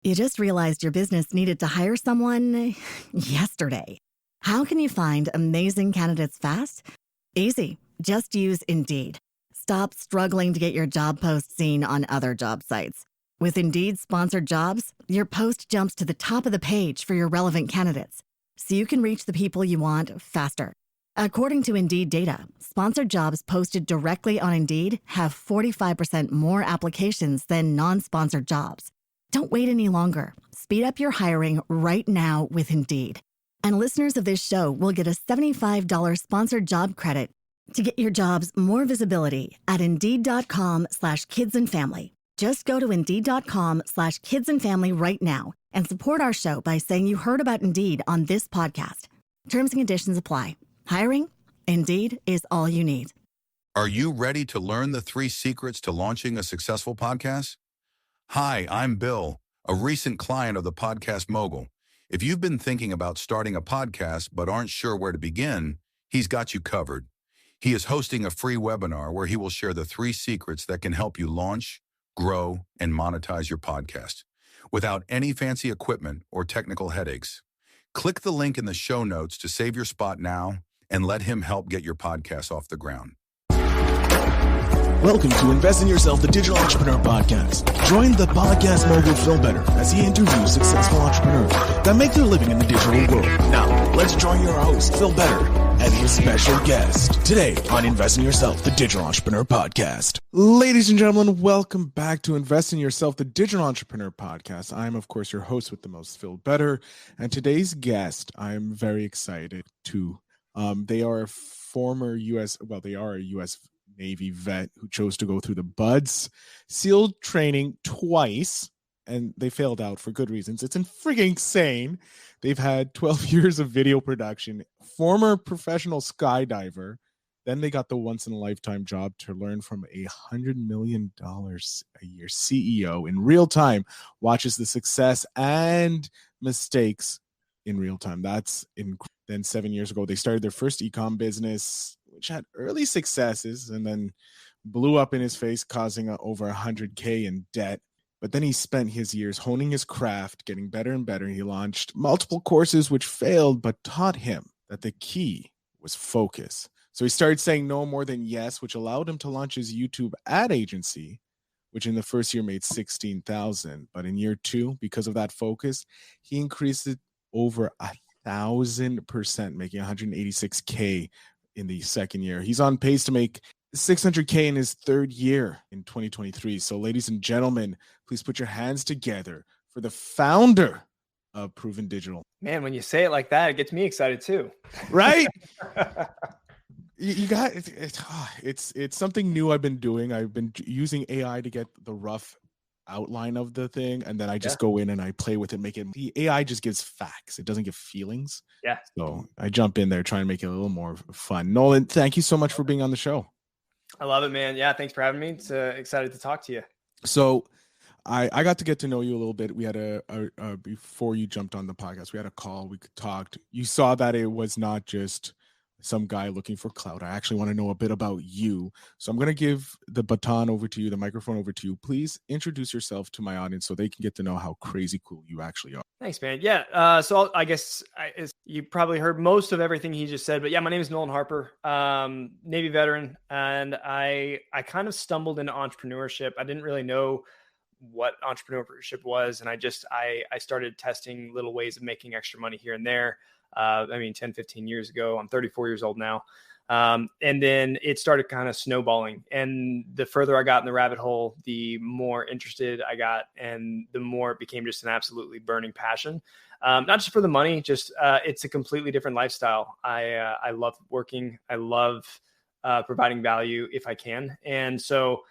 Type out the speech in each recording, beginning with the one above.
You just realized your business needed to hire someone yesterday. How can you find amazing candidates fast? Easy. Just use Indeed. Stop struggling to get your job post seen on other job sites. With Indeed sponsored jobs, your post jumps to the top of the page for your relevant candidates, so you can reach the people you want faster. According to Indeed data, sponsored jobs posted directly on Indeed have 45% more applications than non-sponsored jobs. Don't wait any longer. Speed up your hiring right now with Indeed. And listeners of this show will get a $75 sponsored job credit to get your jobs more visibility at Indeed.com/kidsandfamily. Just go to Indeed.com/kidsandfamily right now and support our show by saying you heard about Indeed on this podcast. Terms and conditions apply. Hiring? Indeed is all you need. Are you ready to learn the 3 secrets to launching a successful podcast? Hi, I'm Bill, a recent client of the Podcast Mogul. If you've been thinking about starting a podcast but aren't sure where to begin, he's got you covered. He is hosting a free webinar where he will share the 3 secrets that can help you launch, grow, and monetize your podcast without any fancy equipment or technical headaches. Click the link in the show notes to save your spot now and let him help get your podcast off the ground. Welcome to Invest in Yourself, the Digital Entrepreneur Podcast. Join the podcast mogul Phil Better as he interviews successful entrepreneurs that make their living in the digital world. Now, let's join your host, Phil Better, and his special guest today on Invest in Yourself, the Digital Entrepreneur Podcast. Ladies and gentlemen, welcome back to Invest in Yourself, the Digital Entrepreneur Podcast. I'm, of course, your host with the most, Phil Better. And today's guest, I'm very excited to. They are a former they are a U.S. Navy vet who chose to go through the BUDS SEAL training twice, and they failed out for good reasons. It's friggin' insane. They've had 12 years of video production, former professional skydiver. Then they got the once-in-a-lifetime job to learn from $100 million a year CEO in real time, watches the success and mistakes in real time. Then 7 years ago, they started their first e-com business, which had early successes and then blew up in his face, causing over $100K in debt. But then he spent his years honing his craft, getting better and better. He launched multiple courses which failed, but taught him that the key was focus. So he started saying no more than yes, which allowed him to launch his YouTube ad agency, which in the first year made $16,000. But in year 2, because of that focus, he increased it over 1,000%, making $186K in the second year. He's on pace to make $600K in his third year in 2023. So ladies and gentlemen, please put your hands together for the founder of Prvn Digital. Man, when you say it like that, it gets me excited too. Right? You got it's something new I've been doing. I've been using AI to get the rough outline of the thing, and then I just go in and I play with it, make it. The AI just gives facts, it doesn't give feelings. So I jump in there, try and make it a little more fun. Nolan, thank you so much for being on the show. I love it, man. Thanks for having me. It's excited to talk to you. So I got to get to know you a little bit. We had a before you jumped on the podcast, we had a call, we talked. You saw that it was not just some guy looking for clout. I actually want to know a bit about you. So I'm going to give the baton over to you, the microphone over to you. Please introduce yourself to my audience so they can get to know how crazy cool you actually are. Thanks, man. So I guess you probably heard most of everything he just said, but my name is Nolan Harper, Navy veteran. And I kind of stumbled into entrepreneurship. I didn't really know what entrepreneurship was. And I started testing little ways of making extra money here and there. 10, 15 years ago. I'm 34 years old now. And then it started kind of snowballing. And the further I got in the rabbit hole, the more interested I got, and the more it became just an absolutely burning passion. Not just for the money, just it's a completely different lifestyle. I love working. I love providing value if I can. And so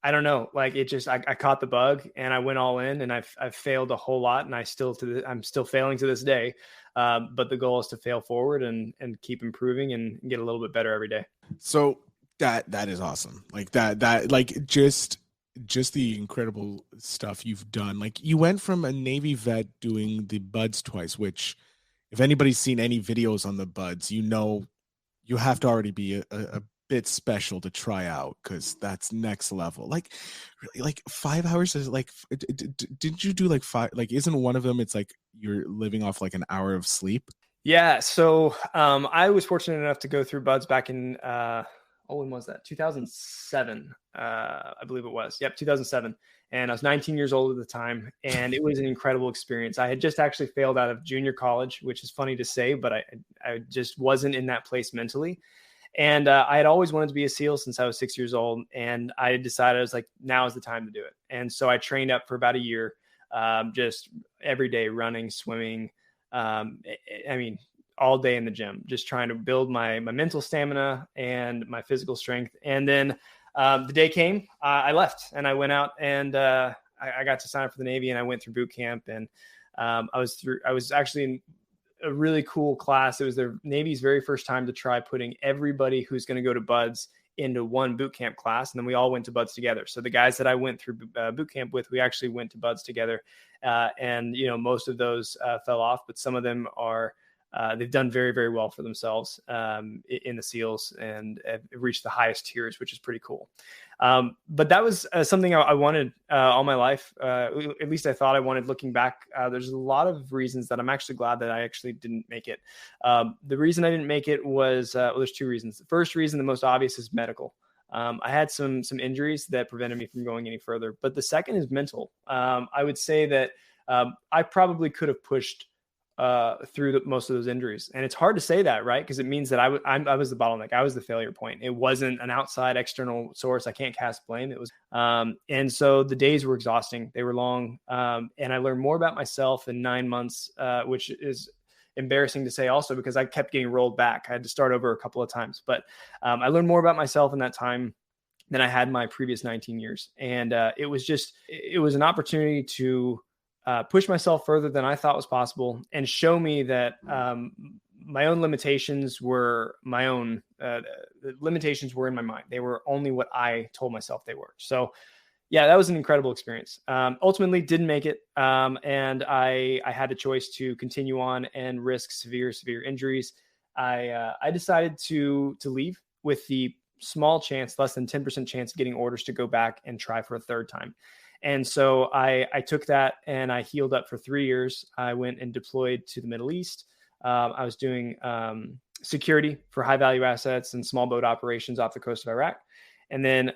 I don't know, like it just, I caught the bug and I went all in, and I've failed a whole lot, and I'm still failing to this day. But the goal is to fail forward and keep improving and get a little bit better every day. So that is awesome. Like that, like just the incredible stuff you've done. Like you went from a Navy vet doing the BUDS twice, which if anybody's seen any videos on the BUDS, you know, you have to already be a bit special to try out because that's next level. Like, really, like 5 hours is like, didn't you do like five? Like, isn't one of them? It's like you're living off like an hour of sleep. Yeah. So I was fortunate enough to go through Buds back in, when was that? 2007, I believe it was. Yep, 2007. And I was 19 years old at the time. And it was an incredible experience. I had just actually failed out of junior college, which is funny to say, but I just wasn't in that place mentally. And I had always wanted to be a SEAL since I was 6 years old. And I decided, I was like, now is the time to do it. And so I trained up for about a year, just every day, running, swimming, all day in the gym, just trying to build my mental stamina and my physical strength. And then the day came, I left and I went out and I got to sign up for the Navy, and I went through boot camp. And I was actually in a really cool class. It was the Navy's very first time to try putting everybody who's going to go to Buds into one boot camp class. And then we all went to Buds together. So the guys that I went through boot camp with, we actually went to Buds together. And, most of those fell off, but some of them are, they've done very, very well for themselves in the SEALs and have reached the highest tiers, which is pretty cool. But that was something I wanted all my life. At least I thought I wanted. Looking back, there's a lot of reasons that I'm actually glad that I actually didn't make it. The reason I didn't make it was, there's two reasons. The first reason, the most obvious, is medical. I had some injuries that prevented me from going any further. But the second is mental. I would say that I probably could have pushed through most of those injuries. And it's hard to say that, right? Because it means that I was the bottleneck. I was the failure point. It wasn't an outside external source. I can't cast blame. It was, and so the days were exhausting. They were long. And I learned more about myself in 9 months, which is embarrassing to say also because I kept getting rolled back. I had to start over a couple of times, but I learned more about myself in that time than I had my previous 19 years. And it was an opportunity to push myself further than I thought was possible and show me that my own limitations were my own. The limitations were in my mind. They were only what I told myself they were. So yeah, that was an incredible experience. Ultimately didn't make it. And I had a choice to continue on and risk severe injuries. I decided to leave with the small chance, less than 10% chance of getting orders to go back and try for a third time. And so I took that and I healed up for 3 years. I went and deployed to the Middle East. I was doing security for high value assets and small boat operations off the coast of Iraq. And then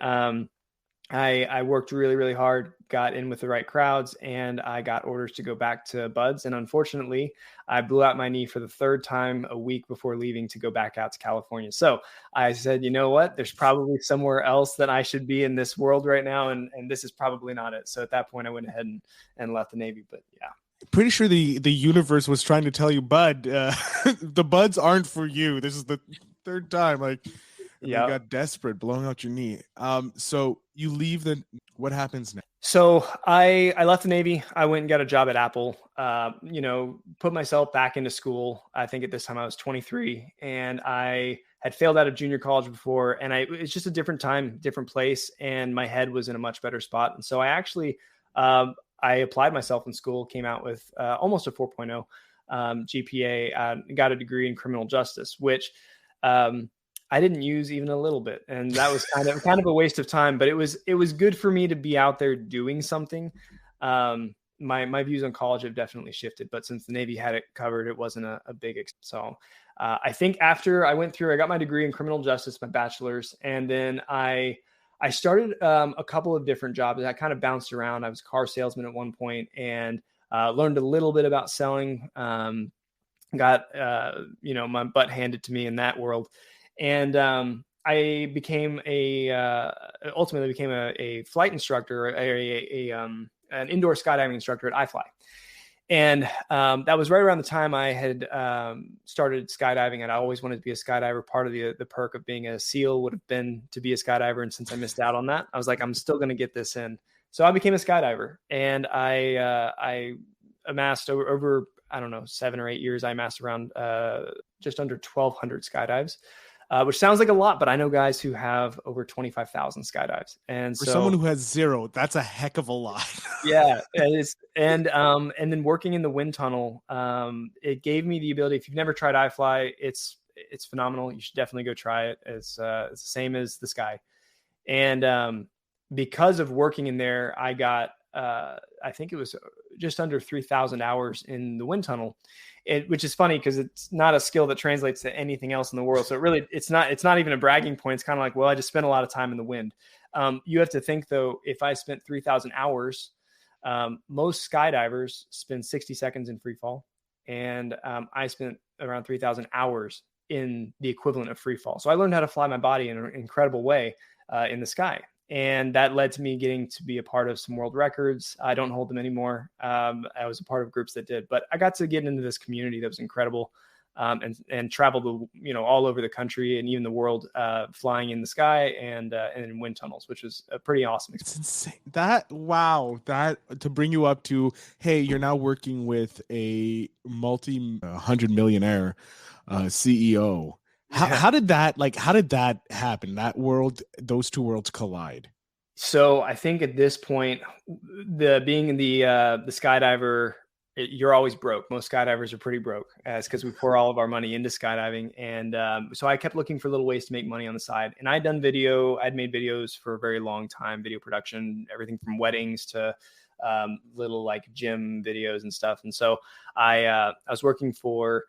I worked really, really hard, got in with the right crowds, and I got orders to go back to Buds. And unfortunately, I blew out my knee for the third time a week before leaving to go back out to California. So I said, you know what? There's probably somewhere else that I should be in this world right now. And this is probably not it. So at that point, I went ahead and left the Navy. But yeah. Pretty sure the universe was trying to tell you, Bud, the Buds aren't for you. This is the third time. Like, yeah, you got desperate, blowing out your knee. So you leave. What happens next? So I left the Navy. I went and got a job at Apple. Put myself back into school. I think at this time I was 23, and I had failed out of junior college before, and it's just a different time, different place, and my head was in a much better spot. And so I actually I applied myself in school, came out with almost a 4.0 GPA, got a degree in criminal justice, which I didn't use even a little bit. And that was kind of a waste of time, but it was good for me to be out there doing something. My views on college have definitely shifted, but since the Navy had it covered, it wasn't a big, so I think after I went through, I got my degree in criminal justice, my bachelor's, and then I started a couple of different jobs. I kind of bounced around. I was a car salesman at one point and learned a little bit about selling, got, my butt handed to me in that world. And I became ultimately became a flight instructor, an indoor skydiving instructor at iFly. And that was right around the time I had started skydiving, and I always wanted to be a skydiver. Part of the perk of being a SEAL would have been to be a skydiver. And since I missed out on that, I was like, I'm still going to get this in. So I became a skydiver, and I amassed over, I don't know, 7 or 8 years. I amassed around just under 1,200 skydives. Which sounds like a lot, but I know guys who have over 25,000 skydives. And for someone who has 0, that's a heck of a lot. Yeah, it is. And then working in the wind tunnel, it gave me the ability. If you've never tried iFly, it's it's phenomenal. You should definitely go try it. It's the same as the Sky. And because of working in there, I got, I think it was just under 3,000 hours in the wind tunnel, which is funny because it's not a skill that translates to anything else in the world. So it's not even a bragging point. It's kind of like, well, I just spent a lot of time in the wind. You have to think though, if I spent 3,000 hours, most skydivers spend 60 seconds in free fall. And I spent around 3,000 hours in the equivalent of free fall. So I learned how to fly my body in an incredible way in the sky. And that led to me getting to be a part of some world records. I don't hold them anymore. I was a part of groups that did, but I got to get into this community that was incredible, and traveled, all over the country and even the world, flying in the sky and in wind tunnels, which was a pretty awesome experience. It's insane. That to bring you up to, hey, you're now working with a multi-hundred millionaire CEO. How did that happen? Those two worlds collide. So I think at this point, being the skydiver, you're always broke. Most skydivers are pretty broke, it's because we pour all of our money into skydiving. And so I kept looking for little ways to make money on the side. And I'd made videos for a very long time, video production, everything from weddings to little like gym videos and stuff. And so I was working for,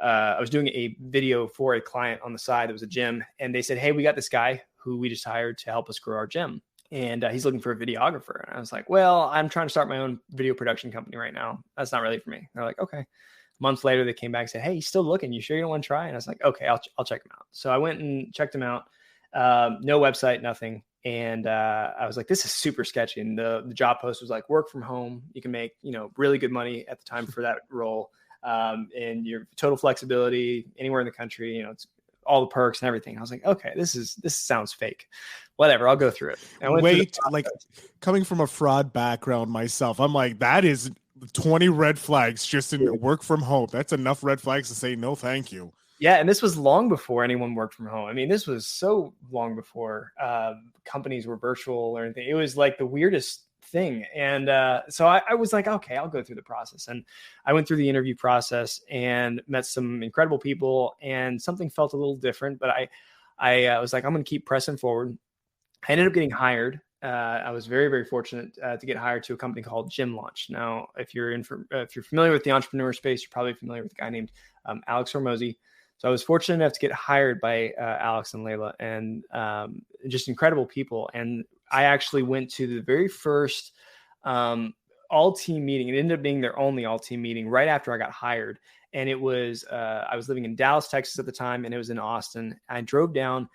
I was doing a video for a client on the side that was a gym, and they said, hey, we got this guy who we just hired to help us grow our gym. And he's looking for a videographer. And I was like, well, I'm trying to start my own video production company right now. That's not really for me. They're like, okay. Months later, they came back and said, hey, he's still looking. You sure you don't want to try? And I was like, okay, I'll check him out. So I went and checked him out. No website, nothing. And I was like, this is super sketchy. And the job post was like, work from home. You can make, really good money at the time for that role. And your total flexibility anywhere in the country, it's all the perks and everything. I was like, okay, this sounds fake. Whatever, I'll go through it. Like coming from a fraud background myself, I'm like, that is 20 red flags just in work from home. That's enough red flags to say no, thank you. Yeah, and this was long before anyone worked from home. I mean, this was so long before companies were virtual or anything. It was like the weirdest thing. And so I was like, okay, I'll go through the process. And I went through the interview process and met some incredible people, and something felt a little different, but I was like, I'm going to keep pressing forward. I ended up getting hired. I was very, very fortunate to get hired to a company called Gym Launch. Now, if you're familiar with the entrepreneur space, you're probably familiar with a guy named Alex Hormozy. So I was fortunate enough to get hired by Alex and Layla, and just incredible people. And I actually went to the very first all-team meeting. It ended up being their only all-team meeting right after I got hired. And it was, I was living in Dallas, Texas at the time, and it was in Austin. I drove down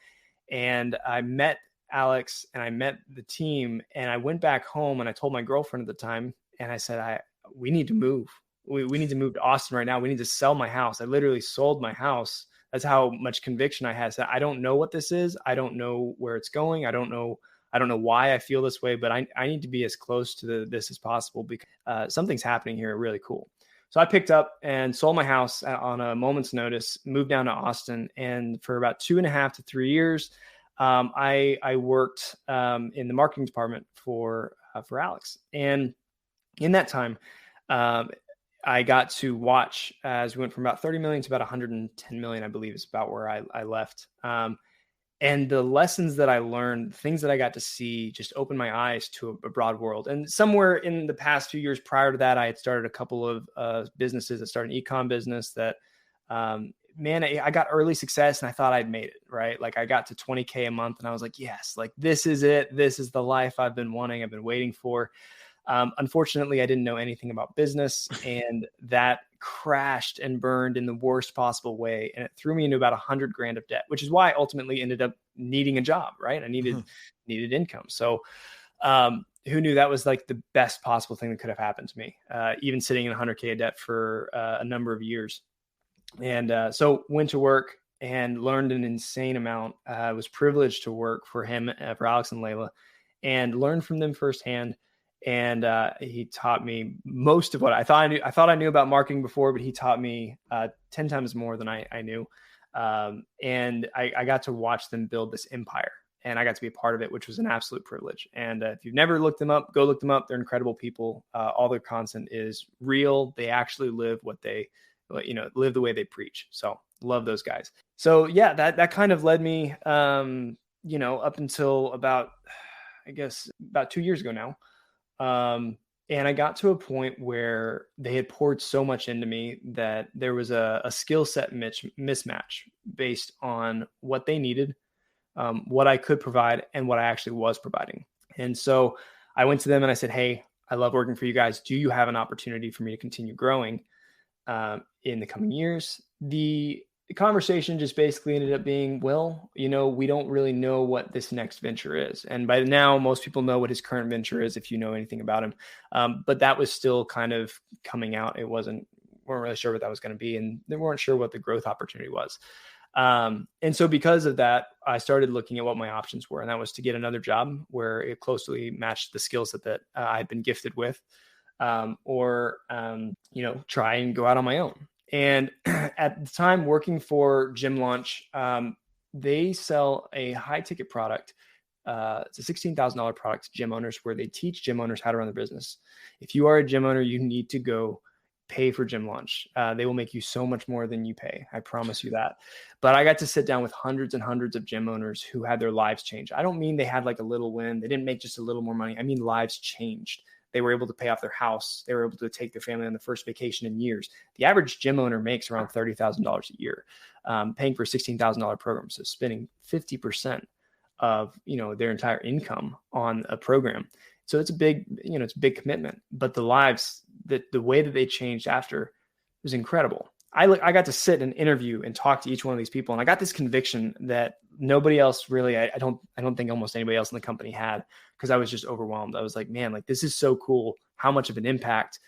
and I met Alex and I met the team, and I went back home and I told my girlfriend at the time, and I said, we need to move. We need to move to Austin right now. We need to sell my house. I literally sold my house. That's how much conviction I had. So I don't know what this is. I don't know where it's going. I don't know why I feel this way, but I need to be as close to this as possible, because something's happening here really cool. So I picked up and sold my house on a moment's notice, moved down to Austin. And for about 2.5 to 3 years, I worked in the marketing department for Alex. And in that time, I got to watch as we went from about 30 million to about 110 million, I believe is about where I left. And the lessons that I learned, things that I got to see, just opened my eyes to a broad world. And somewhere in the past few years prior to that, I had started a couple of businesses. I started an e-com business that, I got early success and I thought I'd made it, right? Like I got to 20K a month and I was like, yes, like this is it. This is the life I've been wanting. I've been waiting for. Unfortunately, I didn't know anything about business, and that crashed and burned in the worst possible way. And it threw me into about $100,000 of debt, which is why I ultimately ended up needing a job, right? I needed income. So, who knew that was like the best possible thing that could have happened to me, even sitting in $100K of debt for a number of years. And so went to work and learned an insane amount. I was privileged to work for him, for Alex and Layla, and learned from them firsthand. And he taught me most of what I thought I knew about marketing before, but he taught me 10 times more than I knew. And I got to watch them build this empire, and I got to be a part of it, which was an absolute privilege. And if you've never looked them up, go look them up. They're incredible people. All their content is real. They actually live live the way they preach. So Love those guys. So yeah, that kind of led me, up until about 2 years ago now. And I got to a point where they had poured so much into me that there was a skill set mismatch based on what they needed, what I could provide, and what I actually was providing. And so I went to them and I said, hey, I love working for you guys. Do you have an opportunity for me to continue growing in the coming years? The conversation just basically ended up being, well, we don't really know what this next venture is. And by now, most people know what his current venture is, if you know anything about him. But that was still kind of coming out. Weren't really sure what that was going to be. And they weren't sure what the growth opportunity was. And so because of that, I started looking at what my options were. And that was to get another job where it closely matched the skills that I'd been gifted with, or try and go out on my own. And at the time working for Gym Launch, they sell a high ticket product. It's a $16,000 product to gym owners where they teach gym owners how to run their business. If you are a gym owner, you need to go pay for Gym Launch. They will make you so much more than you pay. I promise you that. But I got to sit down with hundreds and hundreds of gym owners who had their lives change. I don't mean they had like a little win. They didn't make just a little more money. I mean, lives changed. They were able to pay off their house. They were able to take their family on the first vacation in years. The average gym owner makes around $30,000 a year, paying for a $16,000 program. So spending 50% of, their entire income on a program. So it's a big, it's a big commitment, but the lives the way that they changed after was incredible. I got to sit and interview and talk to each one of these people. And I got this conviction that nobody else really, I don't think almost anybody else in the company had, because I was just overwhelmed. I was like, man, like this is so cool how much of an impact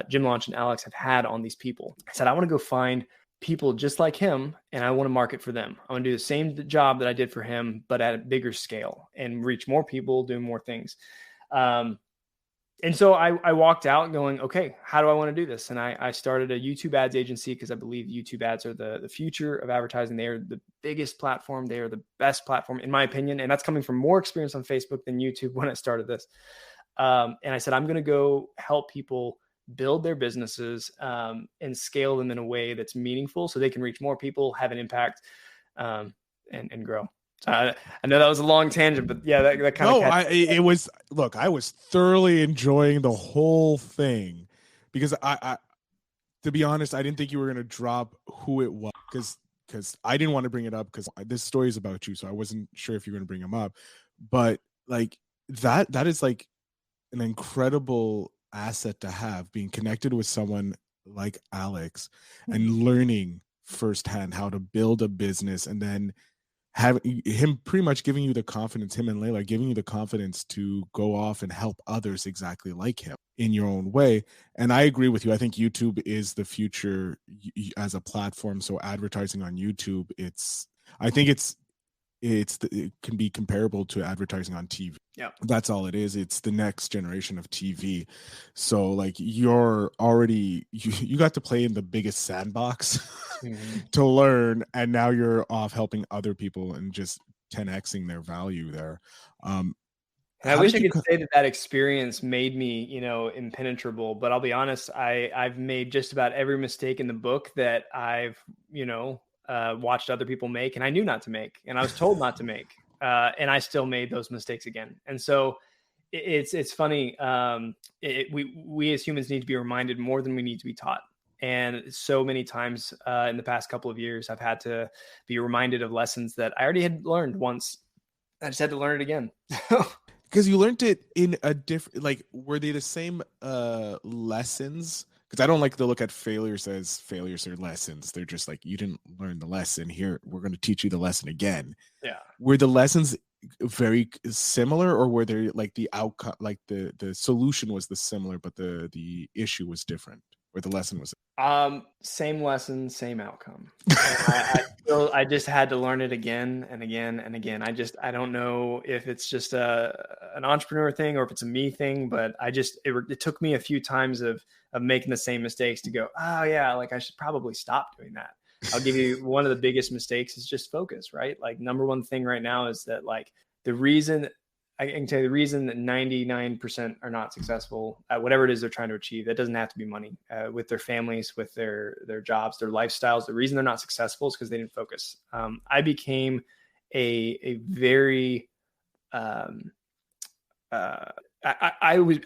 Gym Launch and Alex have had on these people. I said, I want to go find people just like him and I want to market for them. I want to do the same job that I did for him, but at a bigger scale and reach more people, do more things. And so I walked out going, okay, how do I want to do this? And I started a YouTube ads agency because I believe YouTube ads are the future of advertising. They are the biggest platform. They are the best platform, in my opinion. And that's coming from more experience on Facebook than YouTube when I started this. And I said, I'm going to go help people build their businesses and scale them in a way that's meaningful so they can reach more people, have an impact, and grow. I know that was a long tangent, but yeah, that kind of. I was thoroughly enjoying the whole thing because I to be honest, I didn't think you were going to drop who it was because I didn't want to bring it up because this story is about you. So I wasn't sure if you were going to bring him up, but like that is like an incredible asset to have, being connected with someone like Alex and learning firsthand how to build a business, and then having him pretty much giving you the confidence, him and Layla giving you the confidence to go off and help others exactly like him in your own way. And I agree with you. I think YouTube is the future as a platform. So advertising on YouTube, it can be comparable to advertising on TV. Yeah, that's all it is. It's the next generation of TV. So like you're already you got to play in the biggest sandbox to learn, and now you're off helping other people and just 10xing their value there. And I wish I could say that experience made me, impenetrable, but I'll be honest, I've made just about every mistake in the book that I've, watched other people make, and I knew not to make, and I was told not to make, and I still made those mistakes again. And so it's funny. We as humans need to be reminded more than we need to be taught. And so many times in the past couple of years, I've had to be reminded of lessons that I already had learned once. I just had to learn it again. Because you learned it in a different, like, were they the same lessons? Because I don't like to look at failures as failures or lessons. They're just like, you didn't learn the lesson. Here, we're going to teach you the lesson again. Yeah. Were the lessons very similar, or were there like the outcome, like the solution was the similar, but the issue was different, or the lesson was? Same lesson, same outcome. I just had to learn it again and again and again. I don't know if it's just an entrepreneur thing or if it's a me thing, but it took me a few times of making the same mistakes to go, oh yeah, like I should probably stop doing that. I'll give you one of the biggest mistakes is just focus, right? Like number one thing right now is that like the reason I can tell you the reason that 99% are not successful at whatever it is they're trying to achieve. That doesn't have to be money, with their families, with their jobs, their lifestyles. The reason they're not successful is because they didn't focus. I became a very, I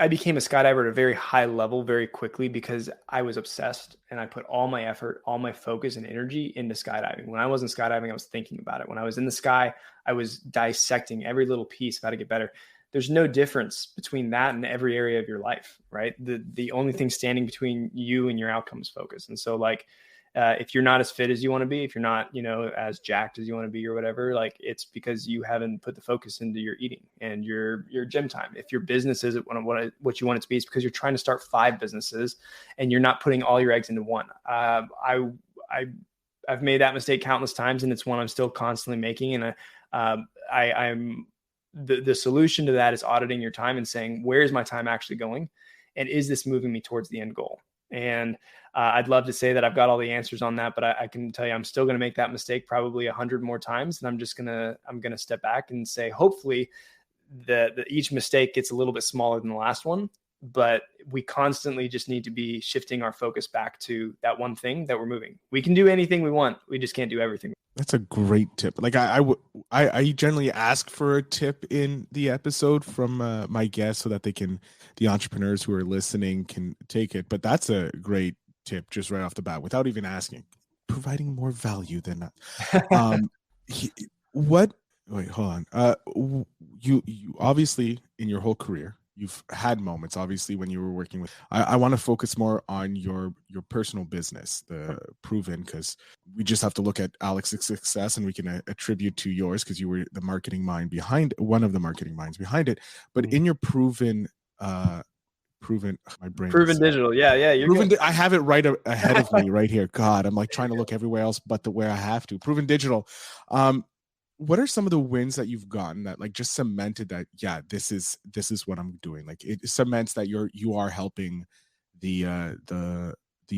became a skydiver at a very high level very quickly because I was obsessed and I put all my effort, all my focus and energy into skydiving. When I wasn't skydiving, I was thinking about it. When I was in the sky, I was dissecting every little piece of how to get better. There's no difference between that and every area of your life, right? The only thing standing between you and your outcome is focus. And so like, if you're not as fit as you want to be, if you're not, as jacked as you want to be or whatever, like it's because you haven't put the focus into your eating and your gym time. If your business isn't what you want it to be, it's because you're trying to start 5 businesses and you're not putting all your eggs into one. I've made that mistake countless times, and it's one I'm still constantly making. And I'm the solution to that is auditing your time and saying, where is my time actually going? And is this moving me towards the end goal? And I'd love to say that I've got all the answers on that, but I can tell you I'm still going to make that mistake probably 100 more times. And I'm going to step back and say, hopefully each mistake gets a little bit smaller than the last one, but we constantly just need to be shifting our focus back to that one thing that we're moving. We can do anything we want. We just can't do everything. That's a great tip. Like I generally ask for a tip in the episode from my guests so that the entrepreneurs who are listening can take it. But that's a great tip just right off the bat without even asking, providing more value than that. Wait, hold on. You obviously in your whole career, you've had moments, obviously, when you were working with, I want to focus more on your personal business, the Prvn, because we just have to look at Alex's success and we can attribute to yours because you were one of the marketing minds behind it. But in your Prvn, my brain. Prvn Digital. Yeah. I have it right ahead of me right here. God, I'm like trying to look everywhere else but where I have to. Prvn Digital. What are some of the wins that you've gotten that like just cemented that, yeah, this is what I'm doing? Like it cements that you are helping the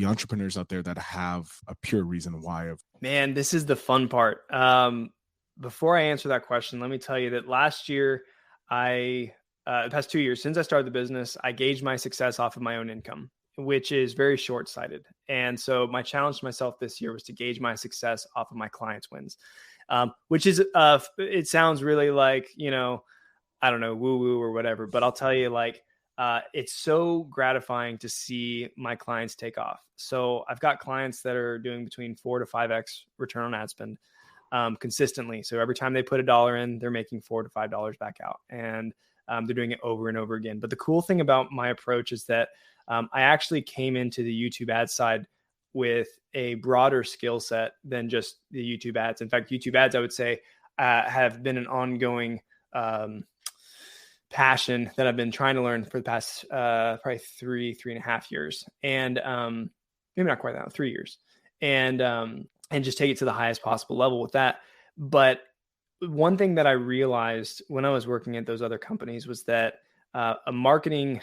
entrepreneurs out there that have a pure reason why. Man, this is the fun part. Before I answer that question, let me tell you that last year, the past 2 years since I started the business, I gauged my success off of my own income, which is very short-sighted. And so my challenge to myself this year was to gauge my success off of my clients' wins. Which is, it sounds really like, I don't know, woo woo or whatever, but I'll tell you, like, it's so gratifying to see my clients take off. So I've got clients that are doing between 4 to 5x return on ad spend, consistently. So every time they put $1 in, they're making $4 to $5 back out, and they're doing it over and over again. But the cool thing about my approach is that, I actually came into the YouTube ad side with a broader skill set than just the YouTube ads. In fact, YouTube ads, I would say, have been an ongoing passion that I've been trying to learn for the past probably 3.5 years, and maybe not quite that, 3 years, and just take it to the highest possible level with that. But one thing that I realized when I was working at those other companies was that marketing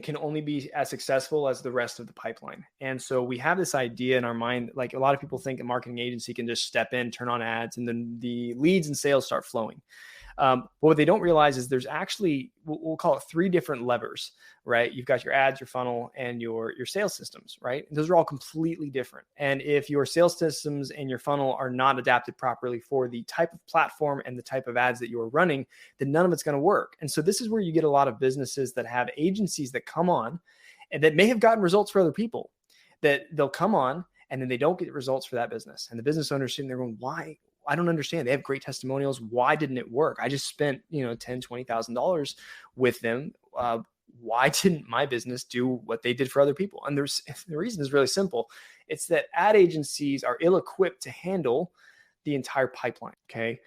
can only be as successful as the rest of the pipeline. And so we have this idea in our mind, like a lot of people think a marketing agency can just step in, turn on ads, and then the leads and sales start flowing. But what they don't realize is there's actually, we'll call it 3 different levers, right? You've got your ads, your funnel, and your sales systems, right? Those are all completely different. And if your sales systems and your funnel are not adapted properly for the type of platform and the type of ads that you're running, then none of it's going to work. And so this is where you get a lot of businesses that have agencies that come on and that may have gotten results for other people, that they'll come on and then they don't get results for that business. And the business owners sitting there going, why? I don't understand. They have great testimonials. Why didn't it work? I just spent, $10,000, $20,000 with them. Why didn't my business do what they did for other people? And the reason is really simple. It's that ad agencies are ill-equipped to handle the entire pipeline. Okay.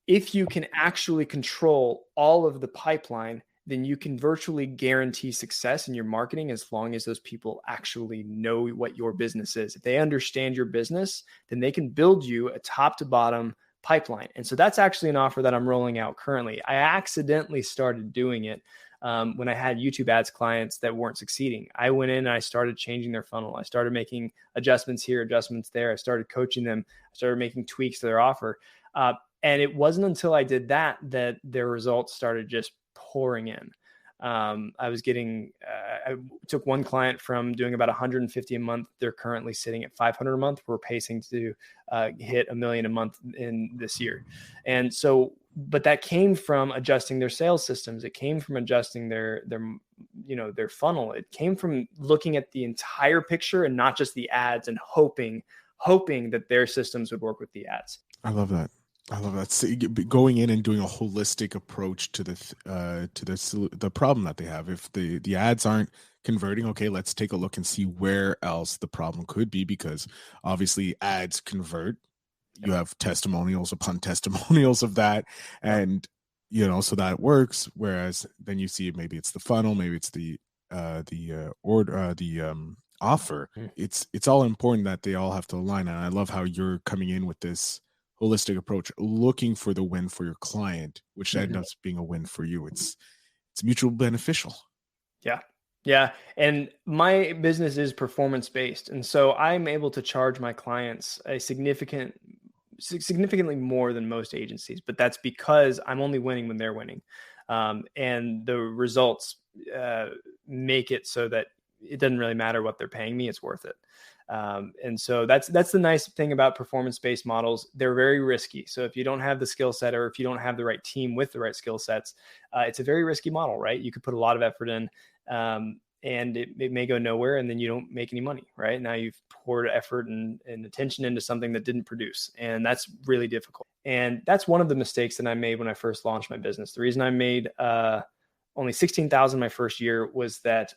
If you can actually control all of the pipeline, then you can virtually guarantee success in your marketing as long as those people actually know what your business is. If they understand your business, then they can build you a top to bottom pipeline. And so that's actually an offer that I'm rolling out currently. I accidentally started doing it when I had YouTube ads clients that weren't succeeding. I went in and I started changing their funnel. I started making adjustments here, adjustments there. I started coaching them. I started making tweaks to their offer. And it wasn't until I did that their results started just pouring in. I was getting, I took one client from doing about 150 a month. They're currently sitting at 500 a month. We're pacing to hit $1 million a month in this year. And so, but that came from adjusting their sales systems. It came from adjusting their funnel. It came from looking at the entire picture and not just the ads, and hoping that their systems would work with the ads. I love that. So going in and doing a holistic approach to the problem that they have. If the ads aren't converting, okay, let's take a look and see where else the problem could be, because obviously ads convert. You have testimonials upon testimonials of that, and so that works. Whereas then you see maybe it's the funnel, maybe it's the offer. It's all important that they all have to align. And I love how you're coming in with this holistic approach, looking for the win for your client, which ends up being a win for you. It's mutually beneficial. Yeah. And my business is performance based. And so I'm able to charge my clients a significantly more than most agencies, but that's because I'm only winning when they're winning. And the results make it so that it doesn't really matter what they're paying me, it's worth it. And so that's the nice thing about performance-based models. They're very risky. So if you don't have the skill set, or if you don't have the right team with the right skill sets, it's a very risky model, right? You could put a lot of effort in, and it may go nowhere, and then you don't make any money, right? Now you've poured effort and attention into something that didn't produce. And that's really difficult. And that's one of the mistakes that I made when I first launched my business. The reason I made only $16,000 my first year was that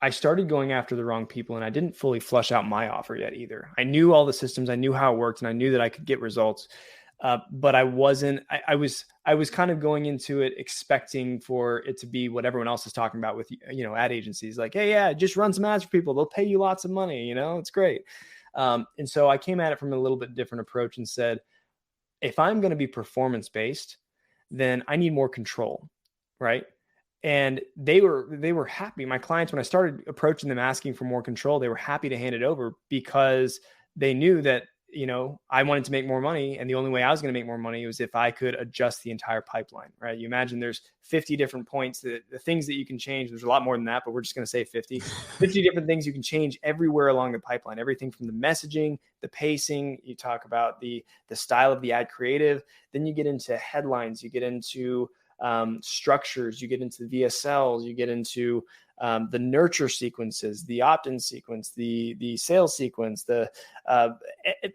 I started going after the wrong people, and I didn't fully flush out my offer yet either. I knew all the systems, I knew how it worked, and I knew that I could get results. But I wasn't, I was kind of going into it expecting for it to be what everyone else is talking about with, ad agencies, like, hey, yeah, just run some ads for people. They'll pay you lots of money. It's great. And so I came at it from a little bit different approach and said, if I'm going to be performance-based, then I need more control, right? And they were happy. My clients, when I started approaching them, asking for more control, they were happy to hand it over, because they knew that, I wanted to make more money. And the only way I was going to make more money was if I could adjust the entire pipeline, right? You imagine there's 50 different points, the things that you can change. There's a lot more than that, but we're just going to say 50 different things you can change everywhere along the pipeline. Everything from the messaging, the pacing, you talk about the style of the ad creative, then you get into headlines, you get into structures, you get into the VSLs, you get into the nurture sequences, the opt-in sequence, the sales sequence,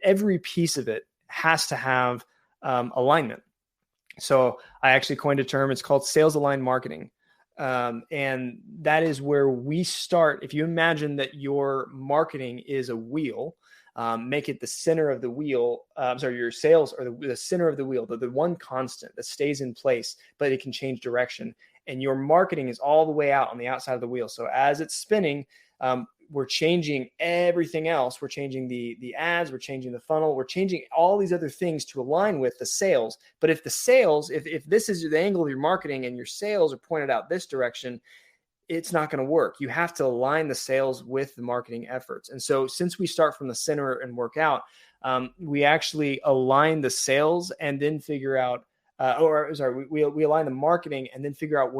every piece of it has to have alignment. So I actually coined a term. It's called sales aligned marketing. And that is where we start. If you imagine that your marketing is a wheel, make it the center of the wheel. Your sales are the center of the wheel, the one constant that stays in place, but it can change direction. And your marketing is all the way out on the outside of the wheel. So as it's spinning, we're changing everything else. We're changing the ads, we're changing the funnel, we're changing all these other things to align with the sales. But if the sales, if this is the angle of your marketing and your sales are pointed out this direction, it's not going to work. You have to align the sales with the marketing efforts. And so since we start from the center and work out, we actually align the sales and then figure out, we align the marketing and then figure out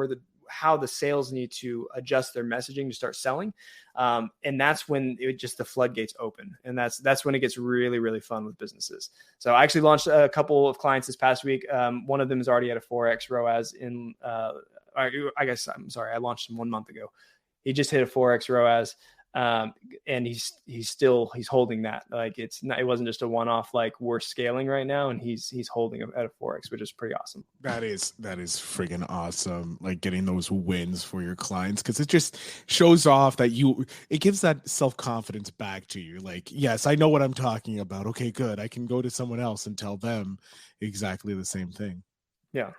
how the sales need to adjust their messaging to start selling. And that's when the floodgates open. And that's when it gets really, really fun with businesses. So I actually launched a couple of clients this past week. One of them is already at a 4X ROAS I launched him 1 month ago. He just hit a 4X ROAS. And he's holding that. Like it wasn't just a one-off, like we're scaling right now, and he's holding at a 4X, which is pretty awesome. That is friggin' awesome. Like getting those wins for your clients, because it just shows off that it gives that self-confidence back to you. Like, yes, I know what I'm talking about. Okay, good. I can go to someone else and tell them exactly the same thing. Yeah.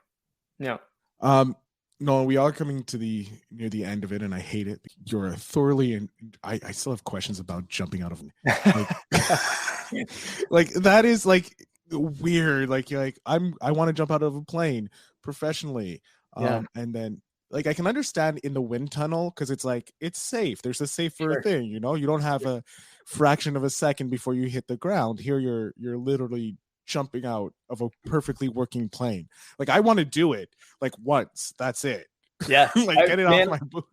No, we are coming to near the end of it, and I hate it. You're thoroughly, and I still have questions about jumping out of like that is like weird. Like you're like I want to jump out of a plane professionally, and then like I can understand in the wind tunnel because it's like it's safe. There's a safer thing, you don't have a fraction of a second before you hit the ground. Here you're literally jumping out of a perfectly working plane. Like, I want to do it like once. That's it. Yeah. Like, get it off my boot.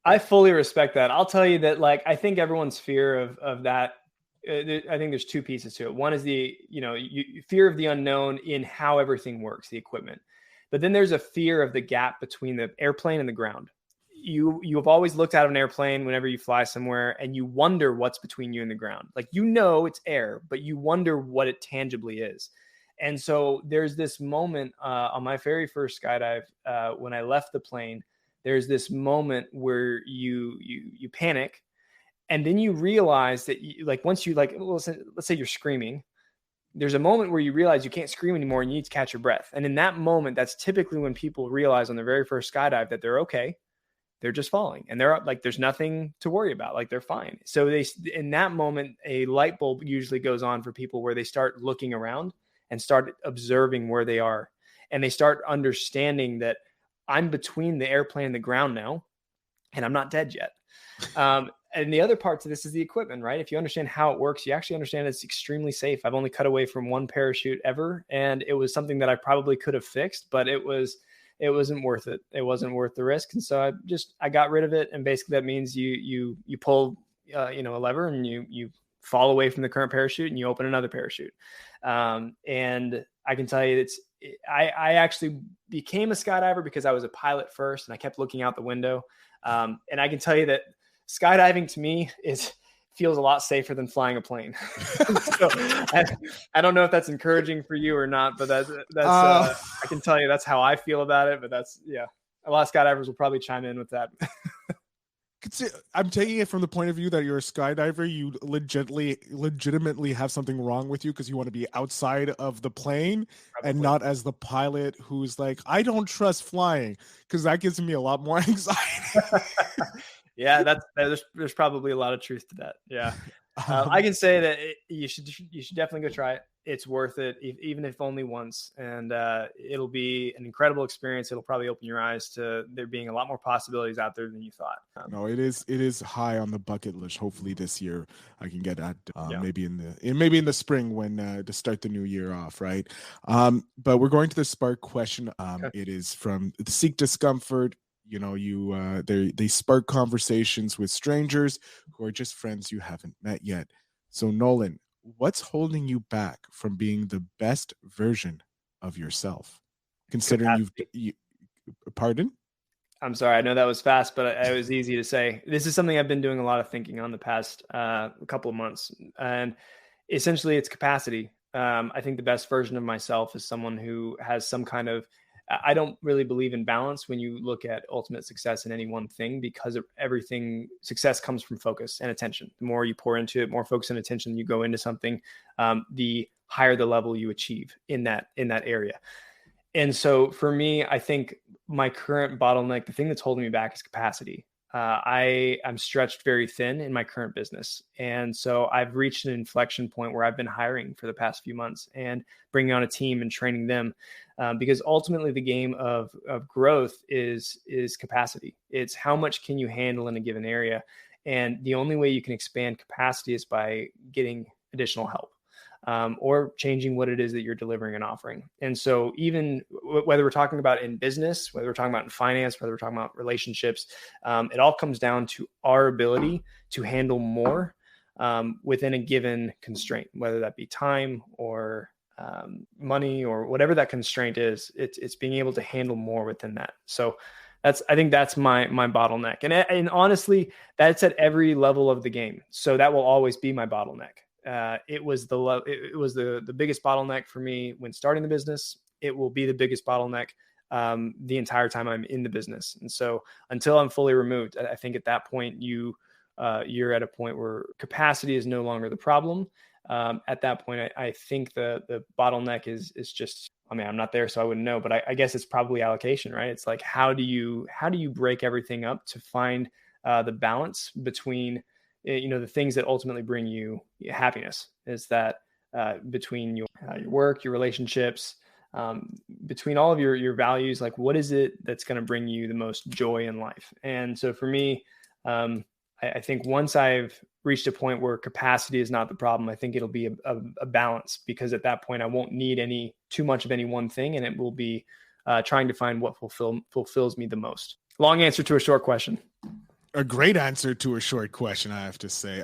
I fully respect that. I'll tell you that, like, I think everyone's fear of that. I think there's two pieces to it. One is the, fear of the unknown in how everything works, the equipment. But then there's a fear of the gap between the airplane and the ground. You have always looked out of an airplane whenever you fly somewhere, and you wonder what's between you and the ground. Like, it's air, but you wonder what it tangibly is. And so there's this moment on my very first skydive when I left the plane. There's this moment where you panic, and then you realize that once you let's say you're screaming. There's a moment where you realize you can't scream anymore and you need to catch your breath. And in that moment, that's typically when people realize on their very first skydive that they're okay. They're just falling, and they're like, there's nothing to worry about. Like, they're fine. So in that moment, a light bulb usually goes on for people where they start looking around and start observing where they are. And they start understanding that I'm between the airplane and the ground now, and I'm not dead yet. And the other part to this is the equipment, right? If you understand how it works, you actually understand it's extremely safe. I've only cut away from one parachute ever, and it was something that I probably could have fixed, but it wasn't worth it. It wasn't worth the risk. And so I got rid of it. And basically that means you pull, a lever, and you fall away from the current parachute, and you open another parachute. And I can tell you I actually became a skydiver because I was a pilot first, and I kept looking out the window. And I can tell you that skydiving to me feels a lot safer than flying a plane. So I don't know if that's encouraging for you or not, but that's I can tell you that's how I feel about it. But a lot of skydivers will probably chime in with that. I'm taking it from the point of view that you're a skydiver. You legitimately have something wrong with you because you want to be outside of the plane. Probably. And not as the pilot who's like, I don't trust flying, because that gives me a lot more anxiety. Yeah, there's probably a lot of truth to that. Yeah. I can say that you should definitely go try it. It's worth it, even if only once. And it'll be an incredible experience. It'll probably open your eyes to there being a lot more possibilities out there than you thought. No, it is high on the bucket list. Hopefully this year I can get that. Maybe in the spring when to start the new year off, right? But we're going to the spark question. Okay. It is from the Seek Discomfort. They spark conversations with strangers who are just friends you haven't met yet. So Nolan, what's holding you back from being the best version of yourself? Considering pardon? I'm sorry. I know that was fast, but it was easy to say. This is something I've been doing a lot of thinking on the past couple of months. And essentially it's capacity. I think the best version of myself is someone who has some kind of, I don't really believe in balance when you look at ultimate success in any one thing, because of everything. Success comes from focus and attention. The more you pour into it, more focus and attention you go into something, the higher the level you achieve in that area. And so for me, I think my current bottleneck, the thing that's holding me back, is capacity. I'm stretched very thin in my current business. And so I've reached an inflection point where I've been hiring for the past few months and bringing on a team and training them, because ultimately the game of growth is capacity. It's how much can you handle in a given area. And the only way you can expand capacity is by getting additional help. Or changing what it is that you're delivering and offering. And so even whether we're talking about in business, whether we're talking about in finance, whether we're talking about relationships, it all comes down to our ability to handle more within a given constraint, whether that be time or money or whatever that constraint is. It's being able to handle more within that. So I think that's my bottleneck. And honestly, that's at every level of the game. So that will always be my bottleneck. It was the biggest bottleneck for me when starting the business. It will be the biggest bottleneck the entire time I'm in the business. And so until I'm fully removed, I think at that point you're at a point where capacity is no longer the problem. At that point, I think the bottleneck is just, I mean, I'm not there, so I wouldn't know, but I guess it's probably allocation, right? It's like, how do you break everything up to find the balance between the things that ultimately bring you happiness? Is that between your work, your relationships, between all of your values, like what is it that's going to bring you the most joy in life? And so for me, I I think once I've reached a point where capacity is not the problem, I think it'll be a balance, because at that point I won't need too much of any one thing, and it will be trying to find what fulfills me the most. Long answer to a short question. A great answer to a short question, I have to say.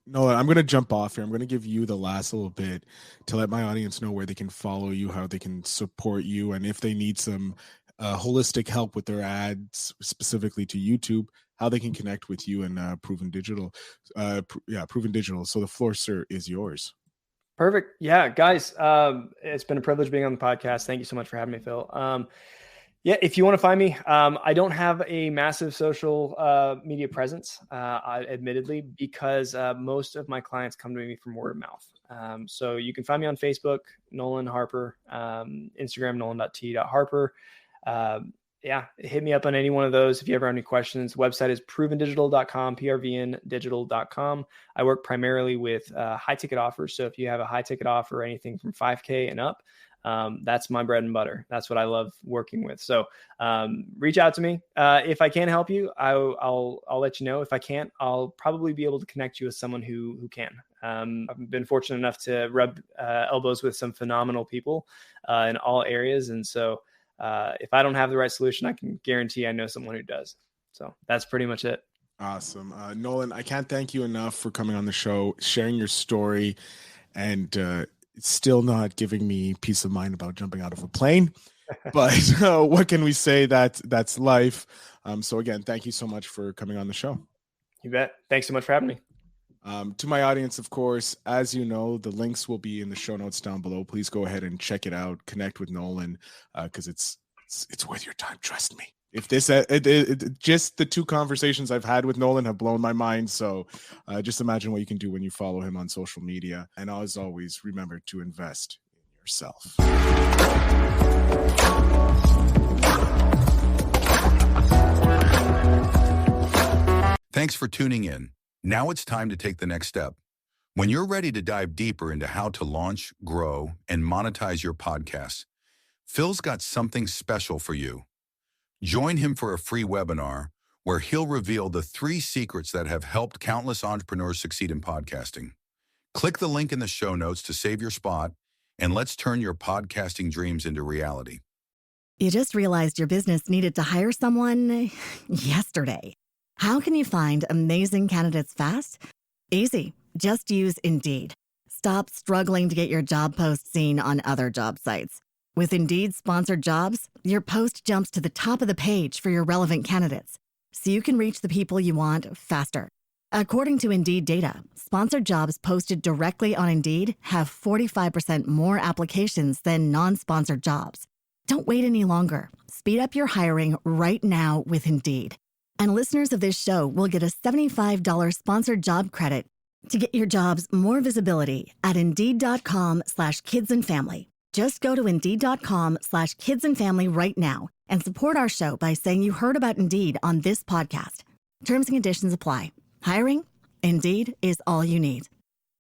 Nolan, I'm going to jump off here. I'm going to give you the last little bit to let my audience know where they can follow you, how they can support you, and if they need some holistic help with their ads, specifically to YouTube, how they can connect with you and Prvn Digital. Prvn Digital. So the floor, sir, is yours. Perfect. Yeah, guys, it's been a privilege being on the podcast. Thank you so much for having me, Phil. Yeah, if you want to find me, I don't have a massive social media presence, admittedly, because most of my clients come to me from word of mouth. So you can find me on Facebook, Nolan Harper, Instagram, nolan.t.harper. Yeah, hit me up on any one of those if you ever have any questions. Website is prvndigital.com, prvndigital.com. I work primarily with high ticket offers. So if you have a high ticket offer, anything from 5K and up, that's my bread and butter. That's what I love working with. So reach out to me. If I can help you, I'll let you know. If I can't, I'll probably be able to connect you with someone who can. I've been fortunate enough to rub elbows with some phenomenal people in all areas. And so if I don't have the right solution, I can guarantee I know someone who does. So that's pretty much it. Awesome. Nolan, I can't thank you enough for coming on the show, sharing your story, and still not giving me peace of mind about jumping out of a plane. But what can we say? That's life. So again, thank you so much for coming on the show. You bet. Thanks so much for having me. To my audience, of course, as you know, the links will be in the show notes down below. Please go ahead and check it out. Connect with Nolan, because it's worth your time. Trust me. If this, just the two conversations I've had with Nolan have blown my mind. So just imagine what you can do when you follow him on social media. And as always, remember to invest in yourself. Thanks for tuning in. Now it's time to take the next step. When you're ready to dive deeper into how to launch, grow, and monetize your podcast, Phil's got something special for you. Join him for a free webinar where he'll reveal the 3 secrets that have helped countless entrepreneurs succeed in podcasting. Click the link in the show notes to save your spot, and let's turn your podcasting dreams into reality. You just realized your business needed to hire someone yesterday. How can you find amazing candidates fast? Easy. Just use Indeed. Stop struggling to get your job post seen on other job sites. With Indeed sponsored jobs, your post jumps to the top of the page for your relevant candidates, so you can reach the people you want faster. According to Indeed data, sponsored jobs posted directly on Indeed have 45% more applications than non-sponsored jobs. Don't wait any longer. Speed up your hiring right now with Indeed. And listeners of this show will get a $75 sponsored job credit to get your jobs more visibility at Indeed.com/kidsandfamily. Just go to Indeed.com/kidsandfamily right now and support our show by saying you heard about Indeed on this podcast. Terms and conditions apply. Hiring? Indeed is all you need.